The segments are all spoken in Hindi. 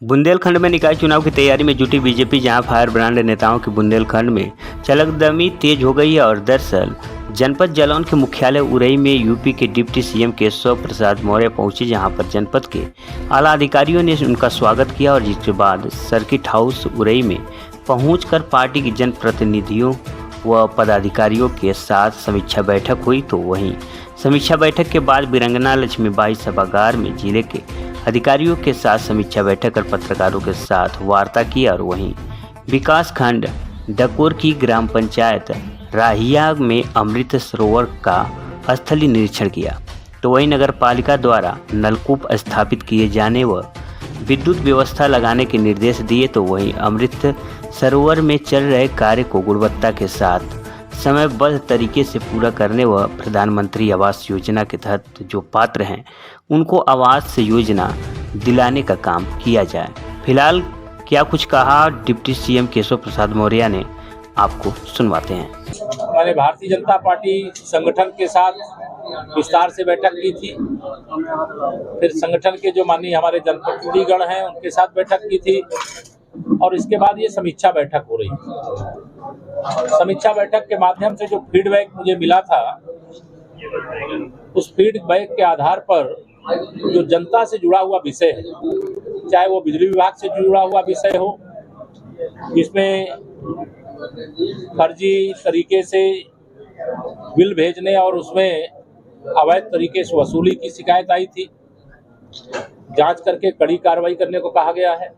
बुंदेलखंड में निकाय चुनाव की तैयारी में जुटी बीजेपी, जहां फायर ब्रांड नेताओं की बुंदेलखंड में चलकदमी तेज हो गई है। और दरअसल जनपद जालौन के मुख्यालय उरई में यूपी के डिप्टी सीएम केशव प्रसाद मौर्य पहुंचे, जहां पर जनपद के आला अधिकारियों ने उनका स्वागत किया। और जिसके बाद सर्किट हाउस उरई में पहुंचकर पार्टी के जनप्रतिनिधियों व पदाधिकारियों के साथ समीक्षा बैठक हुई। तो वहीं समीक्षा बैठक के बाद वीरांगना लक्ष्मीबाई सभागार में जिले के अधिकारियों के साथ समीक्षा बैठक कर पत्रकारों के साथ वार्ता की। और वहीं विकास खंड डकोर की ग्राम पंचायत राहिया में अमृत सरोवर का स्थलीय निरीक्षण किया। तो वहीं नगर पालिका द्वारा नलकूप स्थापित किए जाने व विद्युत व्यवस्था लगाने के निर्देश दिए। तो वहीं अमृत सरोवर में चल रहे कार्य को गुणवत्ता के साथ समयबद्ध तरीके से पूरा करने व प्रधानमंत्री आवास योजना के तहत जो पात्र हैं उनको आवास योजना दिलाने का काम किया जाए। फिलहाल क्या कुछ कहा डिप्टी सीएम केशव प्रसाद मौर्य ने, आपको सुनवाते हैं। मैंने भारतीय जनता पार्टी संगठन के साथ विस्तार से बैठक की थी। फिर संगठन के जो माननीय हमारे जनप्रतिनिधिगण हैं उनके साथ बैठक की थी। और इसके बाद ये समीक्षा बैठक हो रही है। समीक्षा बैठक के माध्यम से जो फीडबैक मुझे मिला था, उस फीडबैक के आधार पर जो जनता से जुड़ा हुआ विषय है, चाहे वो बिजली विभाग से जुड़ा हुआ विषय हो, जिसमें फर्जी तरीके से बिल भेजने और उसमें अवैध तरीके से वसूली की शिकायत आई थी, जांच करके कड़ी कार्रवाई करने को कहा गया है।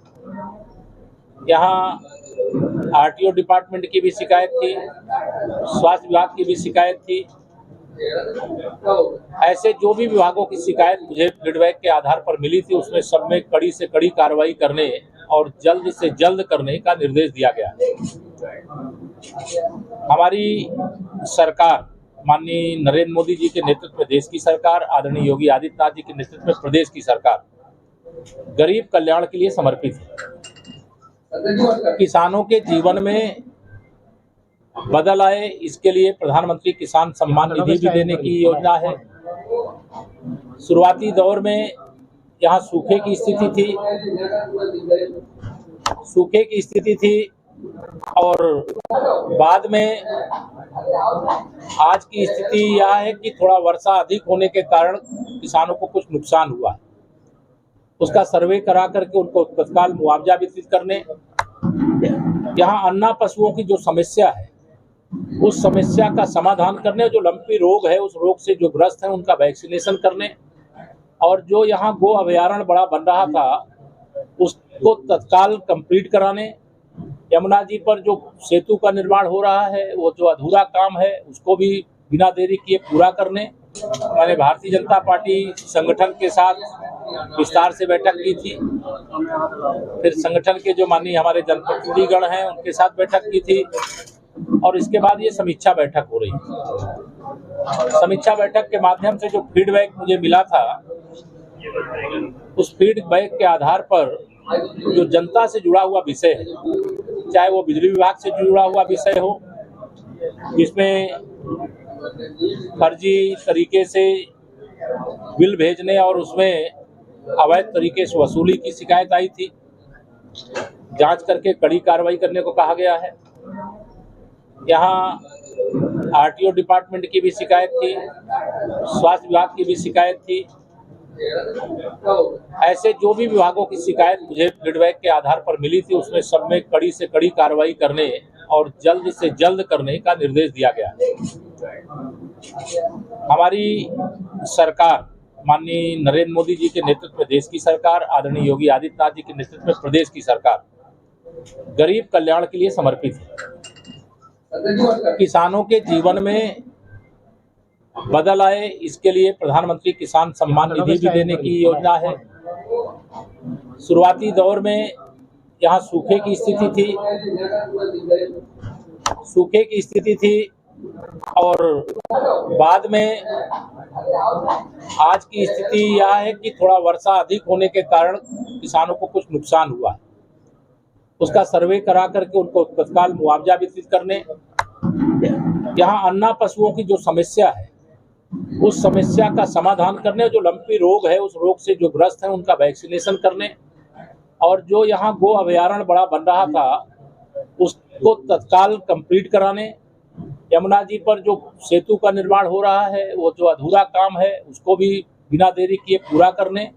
यहाँ आरटीओ डिपार्टमेंट की भी शिकायत थी, स्वास्थ्य विभाग की भी शिकायत थी। ऐसे जो भी विभागों की शिकायत मुझे फीडबैक के आधार पर मिली थी, उसमें सब में कड़ी से कड़ी कार्रवाई करने और जल्द से जल्द करने का निर्देश दिया गया है। हमारी सरकार, माननीय नरेंद्र मोदी जी के नेतृत्व में देश की सरकार, आदरणीय योगी आदित्यनाथ जी के नेतृत्व में प्रदेश की सरकार गरीब कल्याण के लिए समर्पित है। किसानों के जीवन में बदल आए, इसके लिए प्रधानमंत्री किसान सम्मान निधि भी देने की योजना है। शुरुआती दौर में यहाँ सूखे की स्थिति थी और बाद में आज की स्थिति यह है कि थोड़ा वर्षा अधिक होने के कारण किसानों को कुछ नुकसान हुआ है। उसका सर्वे करा करके उनको तत्काल मुआवजा वितरित करने, यहाँ अन्ना पशुओं की जो समस्या है उस समस्या का समाधान करने, जो लंपी रोग है उस रोग से जो ग्रस्त हैं उनका वैक्सीनेशन करने, और जो यहाँ गो अभयारण्य बड़ा बन रहा था उसको तत्काल कंप्लीट कराने, यमुना जी पर जो सेतु का निर्माण हो रहा है वो जो अधूरा काम है उसको भी बिना देरी किए पूरा करने। मैंने भारतीय जनता पार्टी संगठन के साथ विस्तार से बैठक की थी। फिर संगठन के जो माननीय हमारे जनप्रतिनिधिगण हैं उनके साथ बैठक की थी। और इसके बाद ये समीक्षा बैठक हो रही है। समीक्षा बैठक के माध्यम से जो फीडबैक मुझे मिला था, उस फीडबैक के आधार पर जो जनता से जुड़ा हुआ विषय है, चाहे वो बिजली विभाग से जुड़ा हुआ विषय हो, जिसमें फर्जी तरीके से बिल भेजने और उसमें अवैध तरीके से वसूली की शिकायत आई थी, जांच करके कड़ी कार्रवाई करने को कहा गया है। यहाँ आरटीओ डिपार्टमेंट की भी शिकायत थी, स्वास्थ्य विभाग की भी शिकायत थी। ऐसे जो भी विभागों की शिकायत मुझे फीडबैक के आधार पर मिली थी, उसमें सब में कड़ी से कड़ी कार्रवाई करने और जल्द से जल्द करने का निर्देश दिया गया है। हमारी सरकार, माननीय नरेंद्र मोदी जी के नेतृत्व में देश की सरकार, आदरणीय योगी आदित्यनाथ जी के नेतृत्व में प्रदेश की सरकार गरीब कल्याण के लिए समर्पित है। किसानों के जीवन में बदल आए, इसके लिए प्रधानमंत्री किसान सम्मान निधि भी देने की योजना है। शुरुआती दौर में यहाँ सूखे की स्थिति थी और बाद में आज की स्थिति यह है कि थोड़ा वर्षा अधिक होने के कारण किसानों को कुछ नुकसान हुआ है। उसका सर्वे करा करके उनको तत्काल मुआवजा वितरित करने, यहाँ अन्ना पशुओं की जो समस्या है उस समस्या का समाधान करने, जो लंपी रोग है उस रोग से जो ग्रस्त हैं उनका वैक्सीनेशन करने, और जो यहाँ गो अभयारण्य बड़ा बन रहा था उसको तत्काल कंप्लीट कराने, यमुना जी पर जो सेतु का निर्माण हो रहा है वो जो अधूरा काम है उसको भी बिना देरी किए पूरा करने